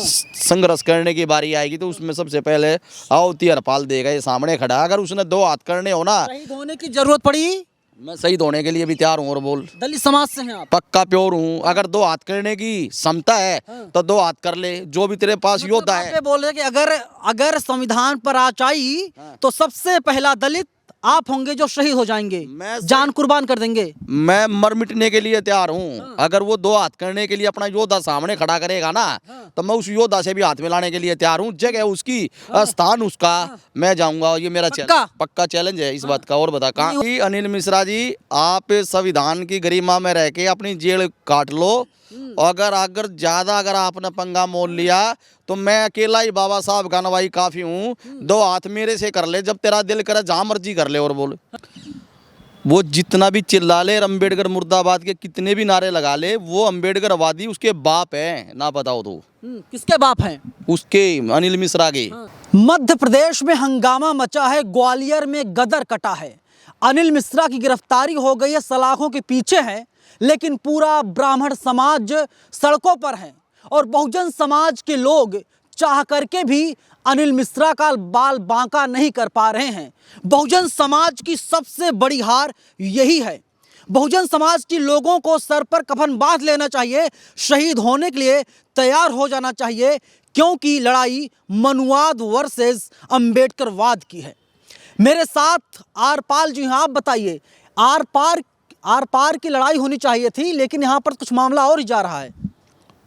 संघर्ष करने की बारी आएगी तो उसमें सबसे पहले आओती हरपाल देगा, ये सामने खड़ा। अगर उसने दो हाथ करने हो ना, शहीद होने की जरूरत पड़ी, मैं शहीद होने के लिए भी तैयार हूँ। और बोल, दलित समाज से हैं आप? पक्का प्योर हूँ। अगर दो हाथ करने की क्षमता है तो दो हाथ कर ले, जो भी तेरे पास योद्धा आप है। ये बोल रहे कि अगर संविधान पर आँच आई तो सबसे पहला दलित आप होंगे जो शहीद हो जाएंगे, जान कुर्बान कर देंगे। मैं मर मिटने के लिए तैयार हूँ। अगर वो दो हाथ करने के लिए अपना योद्धा सामने खड़ा करेगा ना, तो मैं उस योद्धा से भी हाथ मिलाने के लिए तैयार हूँ। जगह उसकी, स्थान उसका, मैं जाऊंगा। ये मेरा पक्का चैलेंज है इस बात का। और बता कहाँ अनिल मिश्रा जी, आप संविधान की गरिमा में रह के अपनी जेल काट लो। अगर अगर आपने पंगा मोल लिया तो मैं अकेला ही बाबा साहब का नवाई काफी हूँ। दो हाथ मेरे से कर ले, जब तेरा दिल करे जहां मर्जी कर ले। और बोल, वो जितना भी चिल्ला ले, अम्बेडकर मुर्दाबाद के कितने भी नारे लगा ले, वो अम्बेडकरवादी उसके बाप है ना, बताओ तो। किसके बाप हैं? उसके, अनिल मिश्रा के। मध्य प्रदेश में हंगामा मचा है, ग्वालियर में गदर कटा है। अनिल मिश्रा की गिरफ्तारी हो गई है, सलाखों के पीछे है, लेकिन पूरा ब्राह्मण समाज सड़कों पर है और बहुजन समाज के लोग चाह करके भी अनिल मिश्रा का बाल बांका नहीं कर पा रहे हैं। बहुजन समाज की सबसे बड़ी हार यही है। बहुजन समाज के लोगों को सर पर कफन बांध लेना चाहिए, शहीद होने के लिए तैयार हो जाना चाहिए, क्योंकि लड़ाई मनुवाद वर्सेस अम्बेडकरवाद की है। मेरे साथ आर पाल जी हैं। आप बताइए, आर पार की लड़ाई होनी चाहिए थी, लेकिन यहाँ पर कुछ मामला और ही जा रहा है।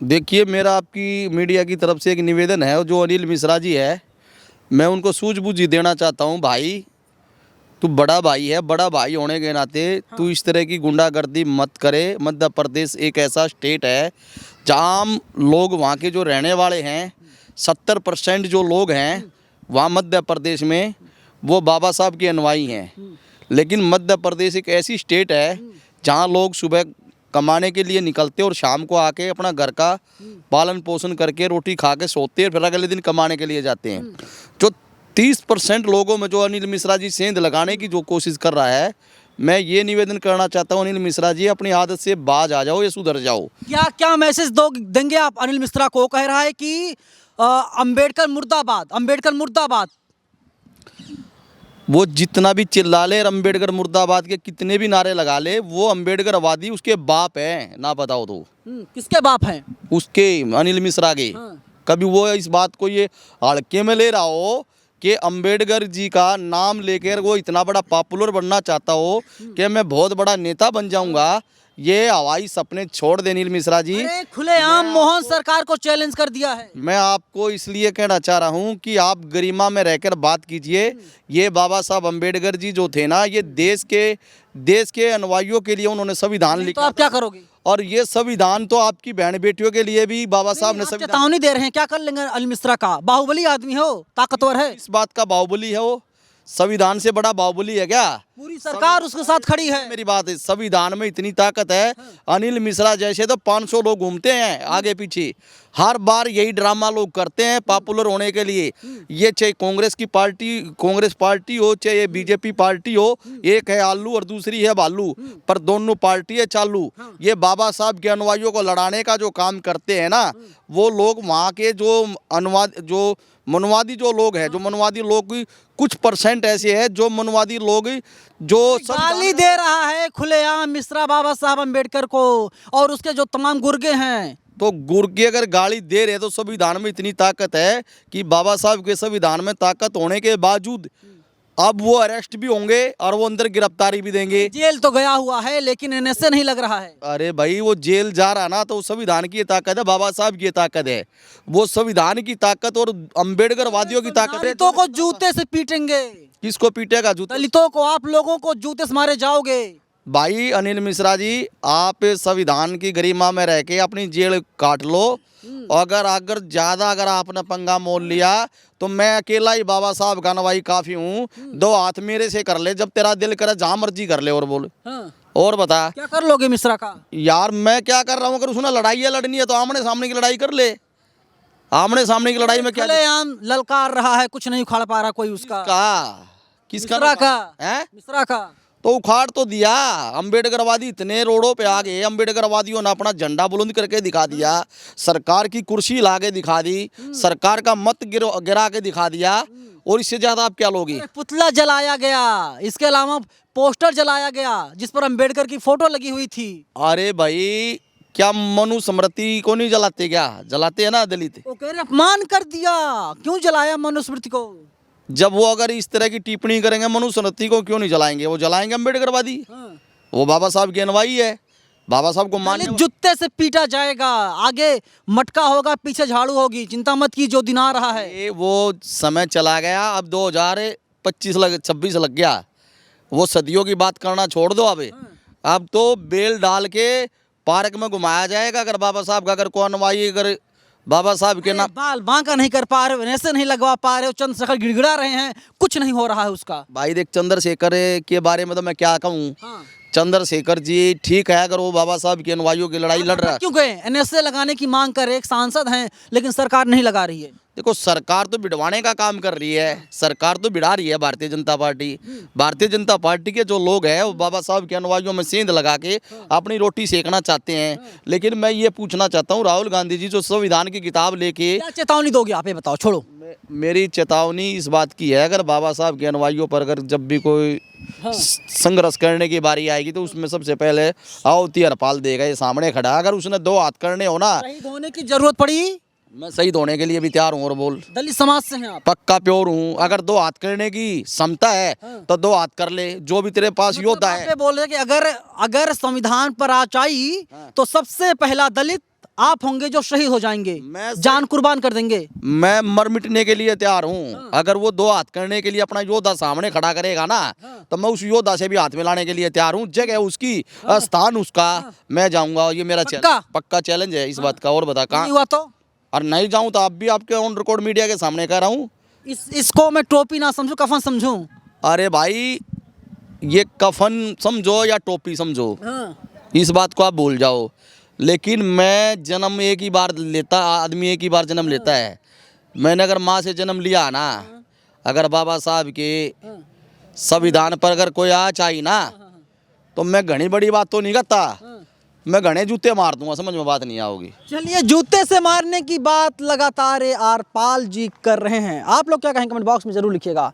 देखिए, मेरा आपकी मीडिया की तरफ से एक निवेदन है। जो अनिल मिश्रा जी है, मैं उनको सूझबूझ ही देना चाहता हूँ। भाई, तू बड़ा भाई है, बड़ा भाई होने के नाते तू इस तरह की गुंडागर्दी मत करे। मध्य प्रदेश एक ऐसा स्टेट है जहाँ लोग, वहाँ के जो रहने वाले हैं, 70% जो लोग हैं वहाँ मध्य प्रदेश में, वो बाबा साहब के अनुयायी हैं। लेकिन मध्य प्रदेश एक ऐसी स्टेट है जहाँ लोग सुबह कमाने के लिए निकलते और शाम को आके अपना घर का पालन पोषण करके रोटी खा के सोते हैं, फिर अगले दिन कमाने के लिए जाते हैं। जो 30% लोगों में जो अनिल मिश्रा जी सेंध लगाने की जो कोशिश कर रहा है, मैं ये निवेदन करना चाहता हूँ, अनिल मिश्रा जी अपनी आदत से बाज आ जाओ या सुधर जाओ। क्या मैसेज देंगे आप अनिल मिश्रा को? कह रहा है कि अम्बेडकर मुर्दाबाद, अम्बेडकर मुर्दाबाद। वो जितना भी चिल्ला ले, अम्बेडकर मुर्दाबाद के कितने भी नारे लगा ले, वो अम्बेडकरवादी उसके बाप है ना, बताओ तो। किसके बाप हैं? उसके, अनिल मिश्रा के। कभी वो इस बात को ये हल्के में ले रहा हो कि अम्बेडकर जी का नाम लेकर वो इतना बड़ा पॉपुलर बनना चाहता हो कि मैं बहुत बड़ा नेता बन जाऊंगा, ये हवाई सपने छोड़ दे अनिल मिश्रा जी। खुलेआम मोहन सरकार को चैलेंज कर दिया है। मैं आपको इसलिए कहना चाह रहा हूं कि आप गरिमा में रहकर बात कीजिए। ये बाबा साहब अम्बेडकर जी जो थे ना, ये देश के अनुयायियों के लिए उन्होंने संविधान लिखा। तो आप क्या करोगे? और ये संविधान तो आपकी बहन बेटियों के लिए भी बाबा साहब ने चेतावनी दे रहे हैं। क्या कर लेंगे अनिल मिश्रा का? बाहुबली आदमी हो, ताकतवर है। इस बात का बाहुबली है वो? संविधान से बड़ा बाहुबली है क्या? पूरी सरकार उसके साथ खड़ी है। मेरी बात है, संविधान में इतनी ताकत है। अनिल मिश्रा जैसे तो 500 लोग घूमते हैं आगे पीछे, हर बार यही ड्रामा लोग करते हैं पॉपुलर होने के लिए। ये चाहे कांग्रेस पार्टी हो, चाहे ये बीजेपी पार्टी हो, एक है आलू और दूसरी है बालू, पर दोनों पार्टी है चालू। ये बाबा साहब के अनुयायियों को लड़ाने का जो काम करते हैं ना, वो लोग वहाँ के जो मनवादी जो लोग हैं, जो मनवादी लोग कुछ % ऐसे हैं जो मनवादी लोग जो गाली दे रहा है खुलेआम मिश्रा बाबा साहब अम्बेडकर को और उसके जो तमाम गुर्गे हैं। तो गुर्गे अगर गाली दे रहे तो संविधान में इतनी ताकत है कि बाबा साहब के संविधान में ताकत होने के बावजूद अब वो अरेस्ट भी होंगे और वो अंदर गिरफ्तारी भी देंगे। जेल तो गया हुआ है, लेकिन इनसे नहीं लग रहा है। अरे भाई, वो जेल जा रहा ना तो संविधान की ताकत है, बाबा साहब की ताकत है। वो संविधान की ताकत और अम्बेडकर वादियों की ताकत है। दलितों को जूते से पीटेंगे। किसको पीटेगा जूते? दलितों को, आप लोगों को जूते से मारे जाओगे। भाई अनिल मिश्रा जी, आप संविधान की गरिमा में रह के अपनी जेल काट लो। अगर आपने पंगा मोल लिया तो मैं अकेला ही बाबा साहब का नवाई काफी हूँ। दो हाथ मेरे से कर ले, जब तेरा दिल करे जहां मर्जी कर ले। और बोल, और बता क्या कर लोगे मिश्रा का? यार मैं क्या कर रहा हूँ? अगर उसने लड़ाई लड़नी है तो आमने सामने की लड़ाई कर ले। आमने सामने की लड़ाई में क्या ललकार रहा है, कुछ नहीं उखाड़ पा रहा कोई उसका। किसका? मिश्रा का? तो उखाड़ तो दिया। अम्बेडकरवादी इतने रोडों पे आ गए, अम्बेडकरवादियों ने अपना झंडा बुलंद करके दिखा दिया, सरकार की कुर्सी ला के दिखा दी, सरकार का मत गिरा के दिखा दिया, और इससे ज्यादा आप क्या लोगे? पुतला जलाया गया, इसके अलावा पोस्टर जलाया गया जिस पर अंबेडकर की फोटो लगी हुई थी। अरे भाई, क्या मनुस्मृति को नहीं जलाते? क्या जलाते हैं ना दलित। वो कह रहे अपमान कर दिया, क्यों जलाया मनुस्मृति को? जब वो अगर इस तरह की टिप्पणी करेंगे मनुस्मृति को क्यों नहीं जलाएंगे? वो जलाएंगे अम्बेडकरवादी। वो बाबा साहब की अनुयायी है, बाबा साहब को मानने दलित जूते से पीटा जाएगा, आगे मटका होगा, पीछे झाड़ू होगी, चिंता मत की, जो दिन आ रहा है। ये वो समय चला गया, अब 2026 लग गया। वो सदियों की बात करना छोड़ दो। अब तो बेल डाल के पार्क में घुमाया जाएगा। अगर बाबा साहब का अगर कोई अनुयायी अगर बाबा साहब के नाम बाल बांका नहीं कर पा रहे हो, ऐसे नहीं लगवा पा रहे हो, चंद्रशेखर गिड़गिड़ा रहे हैं, कुछ नहीं हो रहा है उसका। भाई देख, चंद्रशेखर के बारे में तो मैं क्या कहूँ। हाँ। चंद्रशेखर जी ठीक है, अगर वो बाबा साहब की अनुयायियों की लड़ाई लड़ रहा है। क्यों गए? एनएसए लगाने की मांग कर एक सांसद हैं, लेकिन सरकार नहीं लगा रही है। देखो, सरकार तो बिड़वाने का काम कर रही है, सरकार तो बिड़ा रही है भारतीय जनता पार्टी। भारतीय जनता पार्टी के जो लोग हैं वो बाबा साहब के अनुयायियों में सेंध लगा के अपनी रोटी सेकना चाहते हैं। लेकिन मैं ये पूछना चाहता हूँ, राहुल गांधी जी जो संविधान की किताब लेके, क्या चेतावनी दोगे आप, ये बताओ। छोड़ो, मेरी चेतावनी इस बात की है, अगर बाबा साहब के अनुयायियों पर अगर जब भी कोई संघर्ष करने की बारी आएगी तो उसमें सबसे पहले आओती हरपाल देगा, ये सामने खड़ा। अगर उसने 2 हाथ करने हो ना, शहीद होने की जरूरत पड़ी, मैं शहीद होने के लिए भी तैयार हूँ। और बोल, दलित समाज से हैं आप? पक्का प्योर हूँ। अगर 2 हाथ करने की क्षमता है तो 2 हाथ कर ले, जो भी तेरे पास योद्धा आप है। ये बोल रहे कि अगर संविधान पर आँच आई तो सबसे पहला दलित आप होंगे जो शहीद हो जाएंगे, जान कुर्बान कर देंगे। मैं मर मिटने के लिए तैयार हूँ। अगर वो 2 हाथ करने के लिए अपना योद्धा सामने खड़ा करेगा ना, तो मैं उस योद्धा से भी हाथ मिलाने के लिए तैयार हूँ। जगह उसकी, स्थान उसका, मैं जाऊंगा। ये मेरा पक्का चैलेंज है इस बात का। और बता, कहाँ हुआ तो? और नहीं जाऊं तो आप भी आपके ऑन रिकॉर्ड मीडिया के सामने कह रहा हूँ। इसको मैं टोपी ना समझूं, कफन समझूं? अरे भाई, ये कफन समझो या टोपी समझो, इस बात को आप भूल जाओ। लेकिन मैं जन्म एक ही बार लेता, आदमी एक ही बार जन्म लेता है। मैंने अगर माँ से जन्म लिया ना, अगर बाबा साहब के संविधान पर अगर कोई आँच आई ना, तो मैं घनी बड़ी बात तो नहीं करता, मैं घने जूते मार दूंगा। समझ में बात नहीं आओगी। चलिए, जूते से मारने की बात लगातार आरपाल जी कर रहे हैं। आप लोग क्या कहेंगे कमेंट बॉक्स में जरूर लिखिएगा।